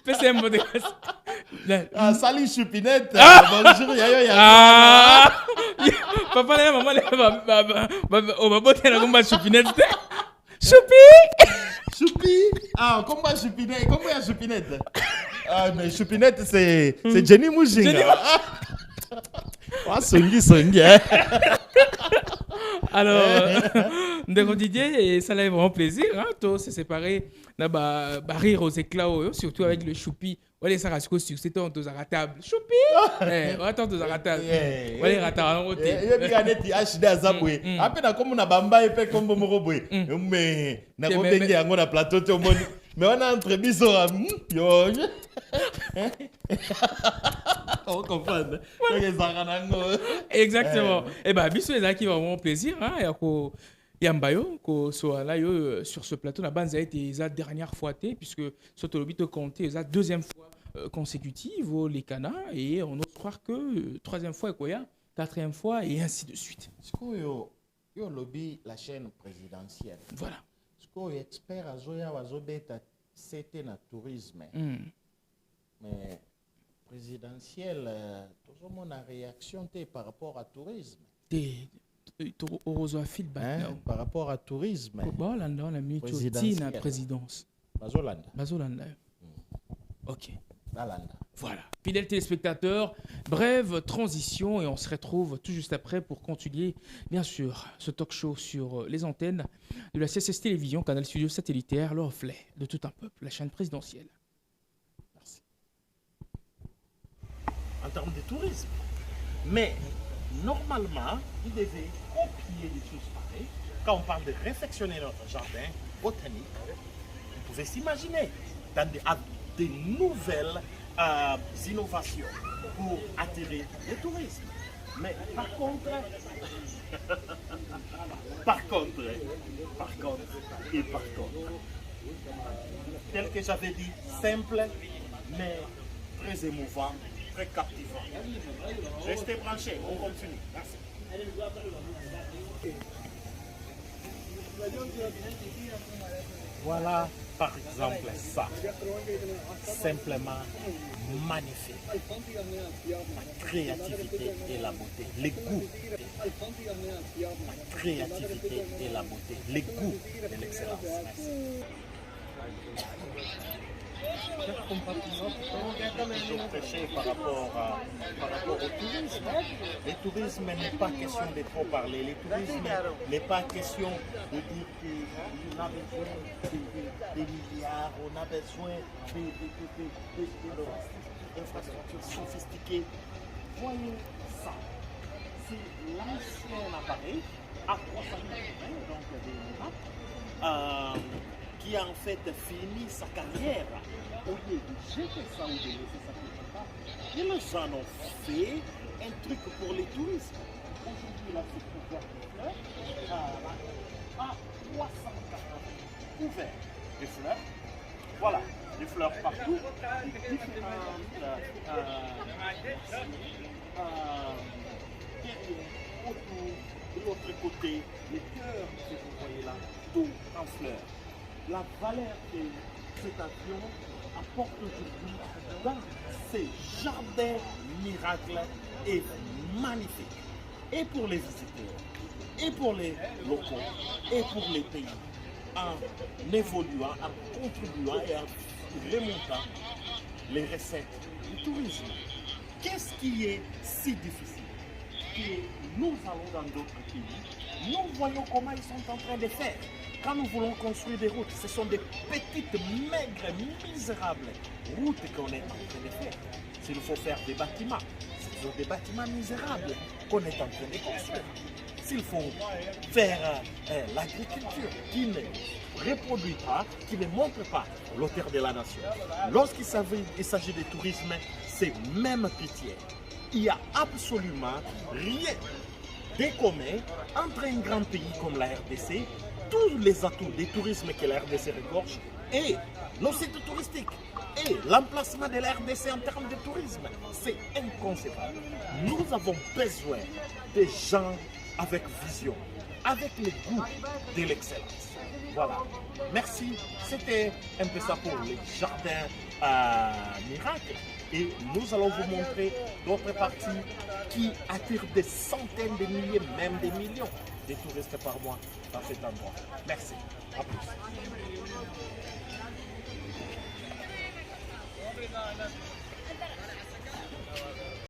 Pesa mbote kasi. Salut Choupinette. Bonjour yayo ya. Papa na maman o babote na komba Choupinette. Choupi. Choupi. Comment Choupinette? Comment ya Choupinette? Mais Choupinette c'est Jenny Mujinga. Songi. Alors, Ndeko Didier, ça l'a vraiment plaisir. Hein, toi, c'est séparé. Na ba rire aux éclats, surtout avec le choupi. Wale ça rasiko succès on tous à table. Choupi. On attend tous à table. Wale rata en côté. Yo biganeti HD azabwe. Apena comme na bamba epe comme morobwe. Mais na ko bengi yango na plateau te omoni. Mais on a entre biso yo. On comprend. Exactement. Et ben biso les qui vraiment plaisir hein ya ko Yambayo ko so là yo sur ce plateau la base a été sa dernière fois puisque surtout le but compté sa deuxième fois consécutive au les Cana et on ose croire que troisième fois Ekoya, quatrième fois et ainsi de suite. Yo lobby la chaîne présidentielle. Voilà. Yo expert azoya wazobeta c'était na tourisme. Mais présidentielle tout le monde a réaction par rapport à tourisme. Par rapport à tourisme. On a mis la présidence. Bazolanda. Ok. Voilà. Fidèles téléspectateurs, brève transition et on se retrouve tout juste après pour continuer, bien sûr, ce talk show sur les antennes de la CSS Télévision, canal studio satellitaire, le reflet de tout un peuple, la chaîne présidentielle. Merci. En termes de tourisme. Mais normalement, il devait copier des choses pareilles. Quand on parle de réfectionner notre jardin botanique, on pouvait s'imaginer dans des nouvelles innovations pour attirer le tourisme. Mais par contre, tel que j'avais dit, simple, mais très émouvant, très captivant. Restez branchés, on continue. Merci. Voilà par exemple ça. Simplement magnifique. La créativité et la beauté. Les goûts. La créativité et la beauté. Les goûts de l'excellence. Merci. Toujours prêcher par rapport au tourisme. Le tourisme n'est pas question de trop parler. Le tourisme n'est pas question de dire qu'on a besoin des milliards, on a besoin d'infrastructures sophistiquées. Voyez ça. C'est l'ancien appareil à 300 000 donc des qui a en fait fini sa carrière au lieu de jeter ça ou de laisser ça quelque part. Et les gens ont fait un truc pour les touristes. Aujourd'hui, là, c'est pouvoir de fleurs à 340 couverts de fleurs. Voilà, des fleurs partout, différentes derrière, autour, de l'autre côté, les cœurs que vous voyez là, tout en fleurs. La valeur que cet avion apporte aujourd'hui dans ces jardins miracles est magnifique. Et pour les visiteurs, et pour les locaux, et pour les pays, en évoluant, en contribuant et en remontant les recettes du tourisme. Qu'est-ce qui est si difficile? Que nous allons dans d'autres pays, nous voyons comment ils sont en train de faire. Quand nous voulons construire des routes, ce sont des petites, maigres, misérables routes qu'on est en train de faire. S'il faut faire des bâtiments, ce sont des bâtiments misérables qu'on est en train de construire. S'il faut faire l'agriculture qui ne reproduit pas, qui ne montre pas l'auteur de la nation. Lorsqu'il s'agit de tourisme, c'est même pitié. Il n'y a absolument rien de commun entre un grand pays comme la RDC, tous les atouts du tourisme que la RDC regorge et nos sites touristiques et l'emplacement de la RDC en termes de tourisme. C'est inconcevable. Nous avons besoin de gens avec vision, avec le goût de l'excellence. Voilà. Merci. C'était un peu ça pour les jardins miracles. Et nous allons vous montrer d'autres parties qui attirent des centaines de milliers, même des millions de touristes par mois dans cet endroit. Merci. À plus.